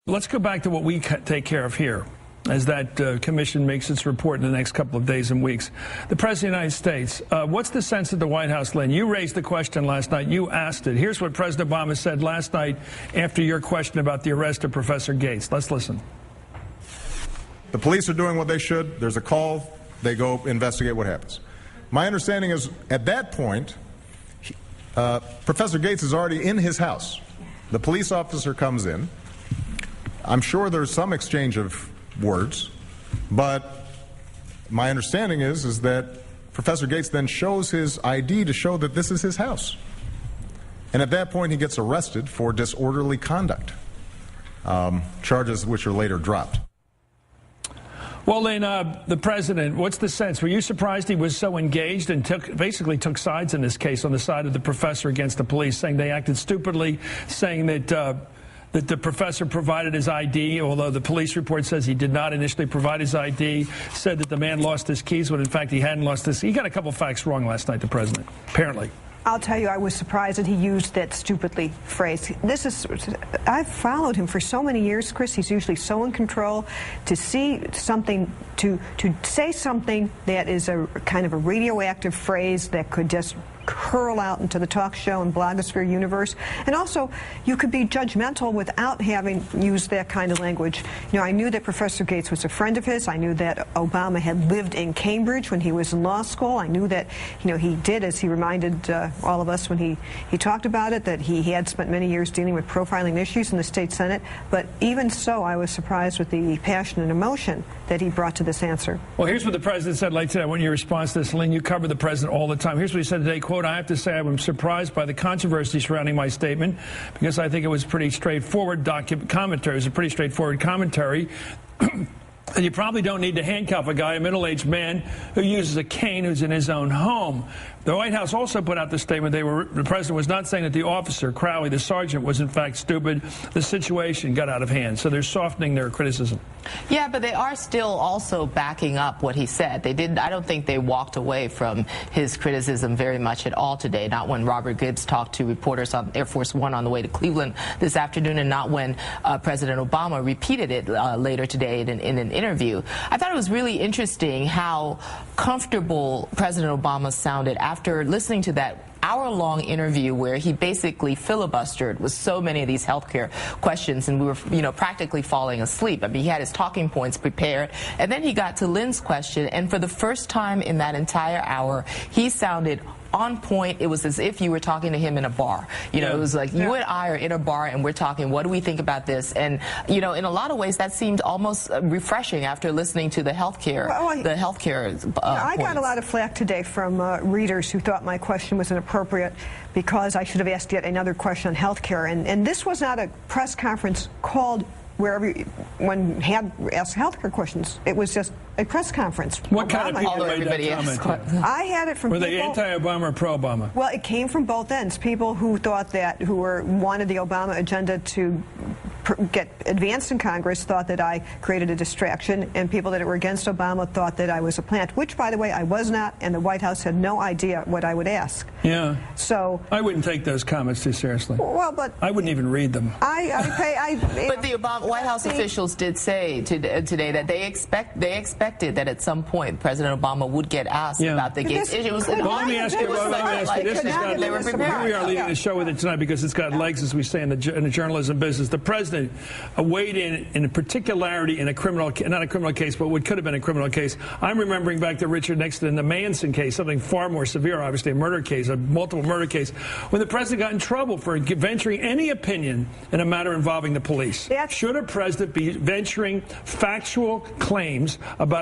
Let's go back to what we take care of here as that commission makes its report in the next couple of days and weeks. The President of the United States, what's the sense of the White House, Lynn? You raised the question last night. You asked it. Here's what President Obama said last night after your question about the arrest of Professor Gates. Let's listen. The police are doing what they should. There's a call. They go investigate what happens. My understanding is at that point, Professor Gates is already in his house. The police officer comes in. I'm sure there's some exchange of words, but my understanding is that Professor Gates then shows his ID to show that this is his house. And at that point, he gets arrested for disorderly conduct, charges which are later dropped. Well, Lynn, the president, what's the sense? Were you surprised he was so engaged and basically took sides in this case on the side of the professor against the police, saying they acted stupidly, saying that the professor provided his ID, although the police report says he did not initially provide his ID, said that the man lost his keys when, in fact, he hadn't lost his. He got a couple facts wrong last night, the president, apparently. I'll tell you, I was surprised that he used that stupidly phrase. I've followed him for so many years, Chris. He's usually so in control. To see something, to say something that is a kind of a radioactive phrase that could just hurl out into the talk show and blogosphere universe. And also, you could be judgmental without having used that kind of language. You know, I knew that Professor Gates was a friend of his. I knew that Obama had lived in Cambridge when he was in law school. I knew that, you know, he did, as he reminded all of us when he talked about it, that he had spent many years dealing with profiling issues in the state Senate. But even so, I was surprised with the passion and emotion that he brought to this answer. Well, here's what the president said later today. I want your response to this, Lynn. You cover the president all the time. Here's what he said today, quote, "I have to say I'm surprised by the controversy surrounding my statement because I think it was pretty straightforward commentary. It was a pretty straightforward commentary. And you probably don't need to handcuff a guy, a middle-aged man who uses a cane who's in his own home." The White House also put out the statement the president was not saying that the officer, Crowley, the sergeant, was in fact stupid. The situation got out of hand. So they're softening their criticism. Yeah, but they are still also backing up what he said. They didn't. I don't think they walked away from his criticism very much at all today. Not when Robert Gibbs talked to reporters on Air Force One on the way to Cleveland this afternoon, and not when President Obama repeated it later today in an interview. I thought it was really interesting how comfortable President Obama sounded after listening to that hour-long interview where he basically filibustered with so many of these healthcare questions, and we were, you know, practically falling asleep. I mean, he had his talking points prepared, and then he got to Lynn's question, and for the first time in that entire hour, he sounded on point. It was as if you were talking to him in a bar. You know, it was like you and I are in a bar and we're talking, what do we think about this? And, you know, in a lot of ways that seemed almost refreshing after listening to the healthcare, I got a lot of flack today from readers who thought my question was inappropriate because I should have asked yet another question on healthcare. And this was not a press conference called where everyone had asked healthcare questions. It was just a press conference. What kind of people made that comment? I had it from people. Were they anti-Obama or pro-Obama? Well, it came from both ends. People who thought that, wanted the Obama agenda to get advanced in Congress thought that I created a distraction, and people that were against Obama thought that I was a plant, which, by the way, I was not, and the White House had no idea what I would ask. Yeah. So I wouldn't take those comments too seriously. Well, but I wouldn't even read them. But the White House officials did say today that they expected that at some point President Obama would get asked about the Gates issue. Let me ask you. Here we are leading the show with it tonight because it's got legs, as we say in the journalism business. The president weighed in a particularity in a criminal, not a criminal case, but what could have been a criminal case. I'm remembering back to Richard Nixon in the Manson case, something far more severe, obviously a murder case, a multiple murder case, when the president got in trouble for venturing any opinion in a matter involving the police. Should a president be venturing factual claims about